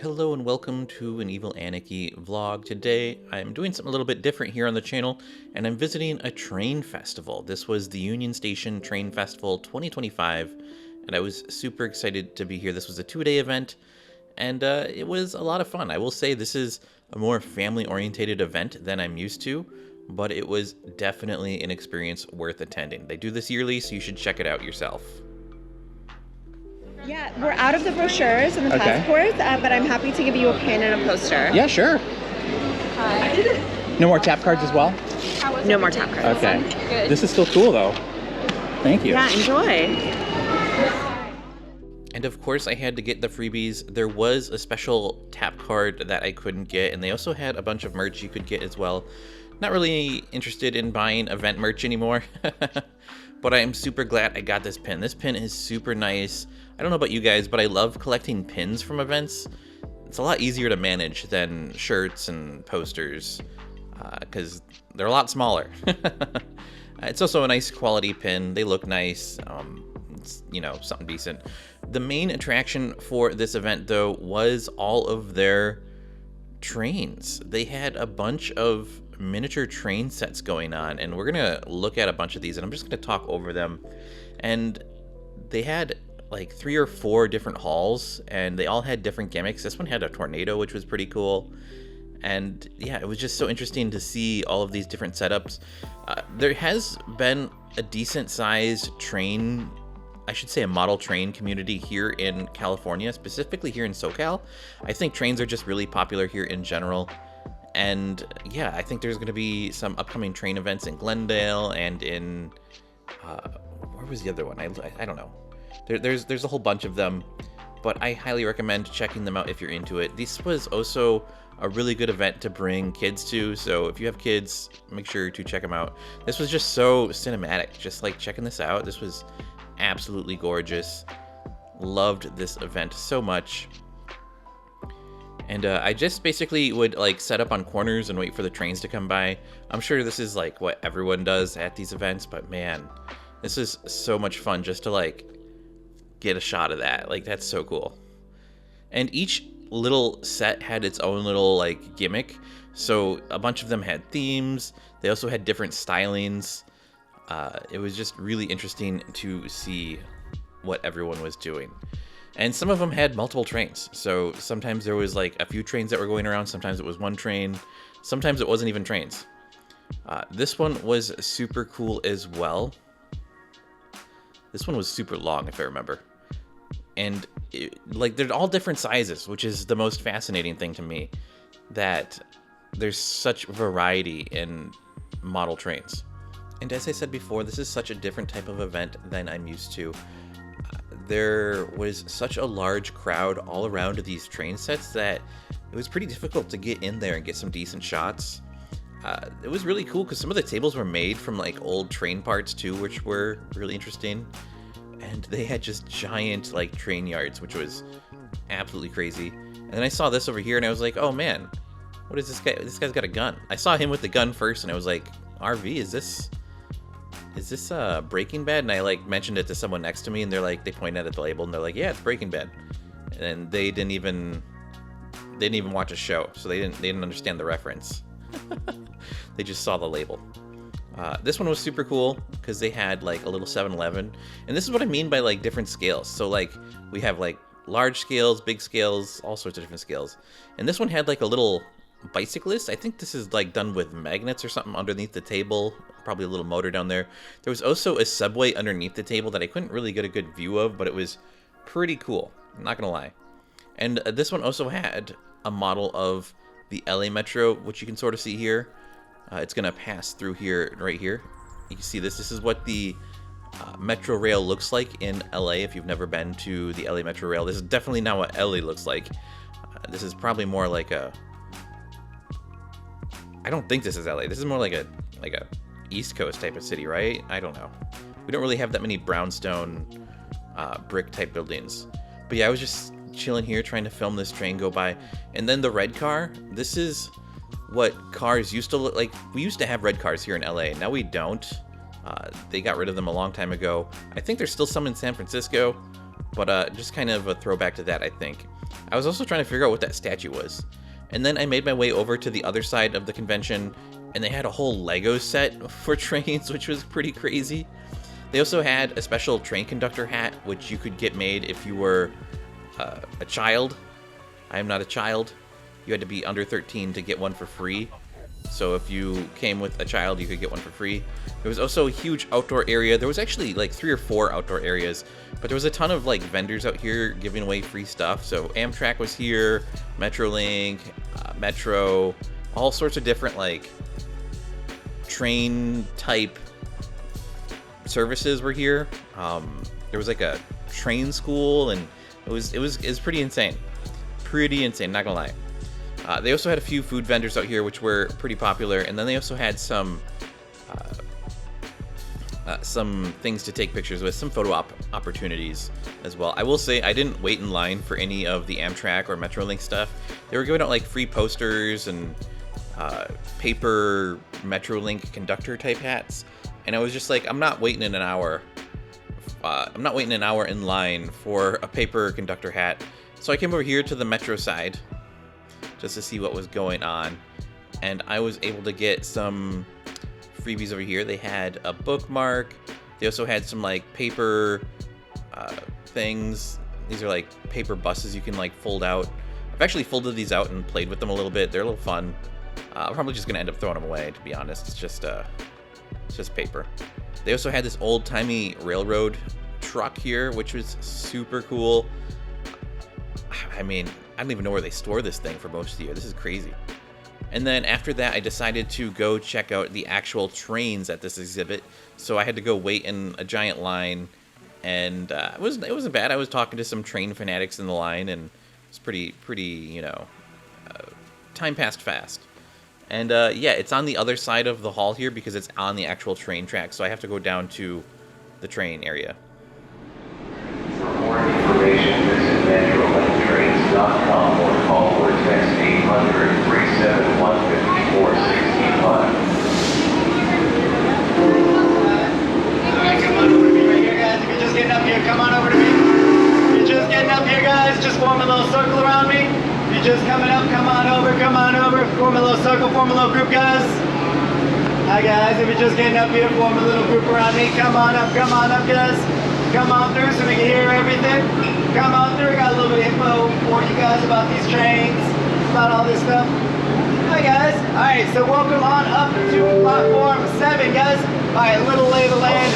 Hello and welcome to an Evil Aniki vlog. Today I'm doing something a little bit different here on the channel, and I'm visiting a train festival. This was the Union Station Train Festival 2025, and I was super excited to be here. This was a 2-day event, and it was a lot of fun. I will say this is a more family-oriented event than I'm used to, but it was definitely an experience worth attending. They do this yearly, so you should check it out yourself. Yeah, we're out of the brochures and the passports, but I'm happy to give you a pin and a poster. Yeah, sure. No more tap cards as well? No more tap cards. Okay. Good. This is still cool though. Thank you. Yeah, enjoy. And of course I had to get the freebies. There was a special tap card that I couldn't get, and they also had a bunch of merch you could get as well. Not really interested in buying event merch anymore, but I am super glad I got this pin. This pin is super nice. I don't know about you guys, but I love collecting pins from events. It's a lot easier to manage than shirts and posters because they're a lot smaller. It's also a nice quality pin. They look nice. It's, you know, something decent. The main attraction for this event, though, was all of their trains. They had a bunch of miniature train sets going on, and we're gonna look at a bunch of these, and I'm just gonna talk over them. And they had like 3 or 4 different halls, and they all had different gimmicks. This one had a tornado, which was pretty cool. And yeah, it was just so interesting to see all of these different setups. There has been a decent sized train, I should say a model train community here in California, specifically here in SoCal. I think trains are just really popular here in general. And yeah, I think there's going to be some upcoming train events in Glendale and in, where was the other one? I don't know. There's a whole bunch of them, but I highly recommend checking them out if you're into it. This was also a really good event to bring kids to, so if you have kids, make sure to check them out. This was just so cinematic, just like checking this out. This was absolutely gorgeous. Loved this event so much. And I just basically would like set up on corners and wait for the trains to come by. I'm sure this is like what everyone does at these events, but man, this is so much fun just to like get a shot of that. Like, that's so cool. And each little set had its own little like gimmick, so a bunch of them had themes. They also had different stylings. It was just really interesting to see what everyone was doing. And some of them had multiple trains, so sometimes there was like a few trains that were going around, sometimes it was one train, sometimes it wasn't even trains. This one was super cool as well. This one was super long, if I remember. And like, they're all different sizes, which is the most fascinating thing to me, that there's such variety in model trains. And as I said before, this is such a different type of event than I'm used to. There was such a large crowd all around these train sets that it was pretty difficult to get in there and get some decent shots. It was really cool because some of the tables were made from like old train parts too, which were really interesting. And they had just giant like train yards, which was absolutely crazy. And then I saw this over here and I was like, oh man, what is this guy? This guy's got a gun. I saw him with the gun first and I was like, RV, is this Breaking Bad? And I like mentioned it to someone next to me and they're like, they pointed at the label and they're like, yeah, it's Breaking Bad. And they didn't even watch a show, so they didn't understand the reference. They just saw the label. This one was super cool because they had like a little 7-Eleven, and this is what I mean by like different scales. So like we have like large scales, big scales, all sorts of different scales. And this one had like a little bicyclist. I think this is like done with magnets or something underneath the table, probably a little motor down there. There was also a subway underneath the table that I couldn't really get a good view of, but it was pretty cool, I'm not gonna lie. And this one also had a model of the LA Metro, which you can sort of see here. It's gonna pass through here, right here. You can see this. This is what the Metro Rail looks like in LA. If you've never been to the LA Metro Rail, this is definitely not what LA looks like. This is probably more like a, I don't think this is LA. This is more like a East Coast type of city, right? I don't know. We don't really have that many brownstone brick type buildings. But yeah, I was just chilling here trying to film this train go by. And then the red car, this is what cars used to look like. We used to have red cars here in LA. Now we don't. They got rid of them a long time ago. I think there's still some in San Francisco, But just kind of a throwback to that, I think. I was also trying to figure out what that statue was. And then I made my way over to the other side of the convention, and they had a whole Lego set for trains, which was pretty crazy. They also had a special train conductor hat, which you could get made if you were a child. I am not a child. You had to be under 13 to get one for free. So if you came with a child, you could get one for free. There was also a huge outdoor area. There was actually like 3 or 4 outdoor areas, but there was a ton of like vendors out here giving away free stuff. So Amtrak was here, Metrolink, Metro, all sorts of different like train type services were here. There was like a train school, and it was pretty insane. Pretty insane, not gonna lie. They also had a few food vendors out here, which were pretty popular, and then they also had some things to take pictures with, some photo opportunities as well. I will say I didn't wait in line for any of the Amtrak or Metrolink stuff. They were giving out like free posters and paper Metrolink conductor type hats, and I was just like, I'm not waiting an hour in line for a paper conductor hat. So I came over here to the Metro side just to see what was going on, and I was able to get some freebies over here. They had a bookmark. They also had some like paper things. These are like paper buses you can like fold out. I've actually folded these out and played with them a little bit. They're a little fun. I'm probably just gonna end up throwing them away, to be honest. It's just paper. They also had this old-timey railroad truck here, which was super cool. I mean, I don't even know where they store this thing for most of the year. This is crazy. And then after that, I decided to go check out the actual trains at this exhibit. So I had to go wait in a giant line, and it wasn't bad. I was talking to some train fanatics in the line, and it was pretty, time passed fast. And yeah, it's on the other side of the hall here because it's on the actual train track. So I have to go down to the train area. For more information, visit metrolinktrains.com or call or text 800-371-5465. Come on over to me right here, guys. If you're just getting up here, come on over to me. If you're just getting up here, guys, just form a little circle around me. If you're just coming up, come on over. Form a little circle, form a little group, guys. Hi, guys. If you're just getting up here, form a little group around me. Come on up, guys. Come on through so we can hear everything. Come on through. I got a little bit of info for you guys about these trains, about all this stuff. Hi, guys. All right, so welcome on up to platform 7, guys. All right, a little lay of the land.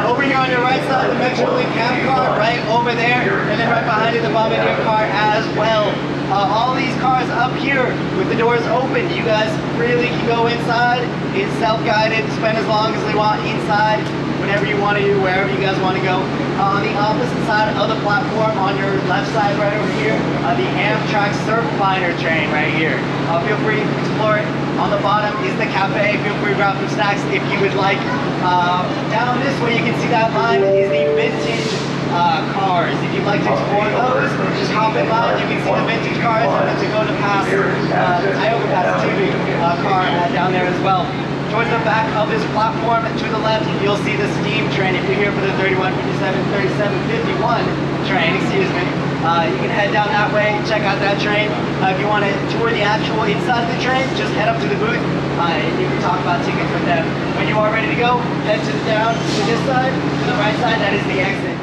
Over here on your right side, the Metrolink cab car, right over there, and then right behind it, the Bombardier car as well. All these cars up here with the doors open, you guys really can go inside. It's self-guided, spend as long as they want inside, whatever you want to do, wherever you guys want to go. On the opposite side of the platform, on your left side right over here, the Amtrak Surfliner train right here. Feel free to explore it. On the bottom is the cafe. Feel free to grab some snacks if you would like. Down this way, you can see that line is the vintage cars. If you'd like to explore those, just hop in line. You can see the vintage cars, and then to go to pass I overpass TV car down there as well. Towards the back of this platform to the left, you'll see the steam train. If you're here for the 3751 train, excuse me, you can head down that way, check out that train. If you want to tour the actual inside of the train, just head up to the booth and you can talk about tickets with them. When you are ready to go, head down to this side, to the right side, that is the exit.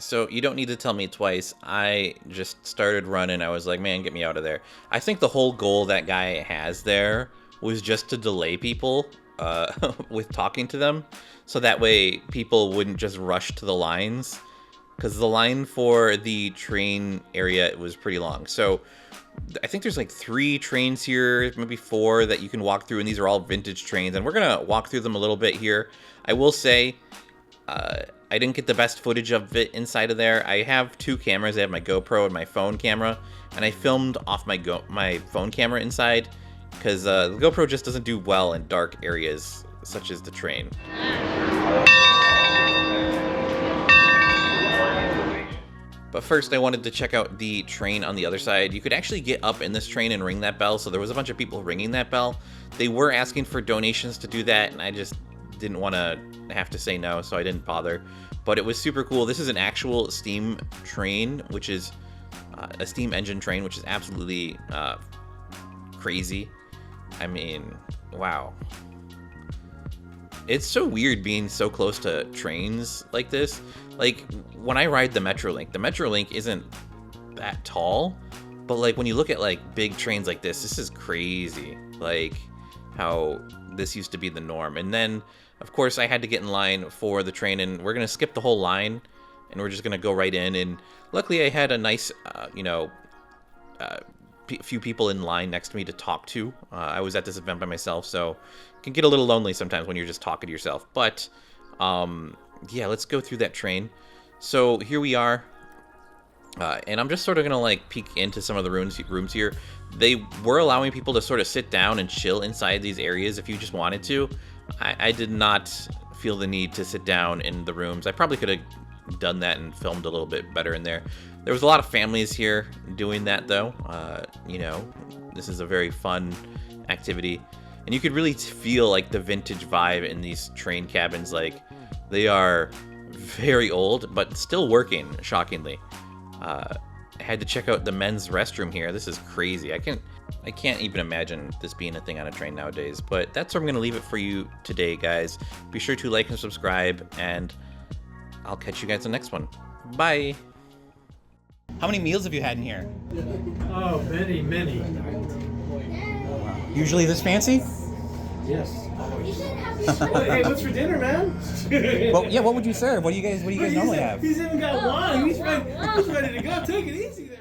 So you don't need to tell me twice. I just started running. I was like, man, get me out of there. I think the whole goal that guy has there was just to delay people with talking to them. So that way people wouldn't just rush to the lines. Because the line for the train area was pretty long. So I think there's like 3 trains here, maybe 4 that you can walk through. And these are all vintage trains. And we're going to walk through them a little bit here. I will say I didn't get the best footage of it inside of there. I have 2 cameras. I have my GoPro and my phone camera. And I filmed off my phone camera inside. Because the GoPro just doesn't do well in dark areas, such as the train. But first, I wanted to check out the train on the other side. You could actually get up in this train and ring that bell, so there was a bunch of people ringing that bell. They were asking for donations to do that, and I just didn't want to have to say no, so I didn't bother. but it was super cool. This is an actual steam train, which is a steam engine train, which is absolutely crazy. I mean, wow. It's so weird being so close to trains like this. Like, when I ride the Metrolink isn't that tall, but like when you look at like big trains like this is crazy. Like how this used to be the norm. And then, of course, I had to get in line for the train, and we're gonna skip the whole line, and we're just gonna go right in. And luckily, I had a nice, few people in line next to me to talk to. I was at this event by myself, so it can get a little lonely sometimes when you're just talking to yourself. But yeah, let's go through that train. So here we are, and I'm just sort of gonna like peek into some of the rooms here. They were allowing people to sort of sit down and chill inside these areas if you just wanted to. I did not feel the need to sit down in the rooms. I probably could have done that and filmed a little bit better in there. There was a lot of families here doing that, though. This is a very fun activity, and you could really feel like the vintage vibe in these train cabins. Like, they are very old, but still working, shockingly. I had to check out the men's restroom here. This is crazy. I can't even imagine this being a thing on a train nowadays. But that's where I'm going to leave it for you today, guys. Be sure to like and subscribe, and I'll catch you guys in the next one. Bye. How many meals have you had in here? Oh, many, many. Usually this fancy? Yes. Hey, what's for dinner, man? Well, yeah. What would you serve? What do you guys normally have? He's even got wine. He's ready to go. Take it easy there.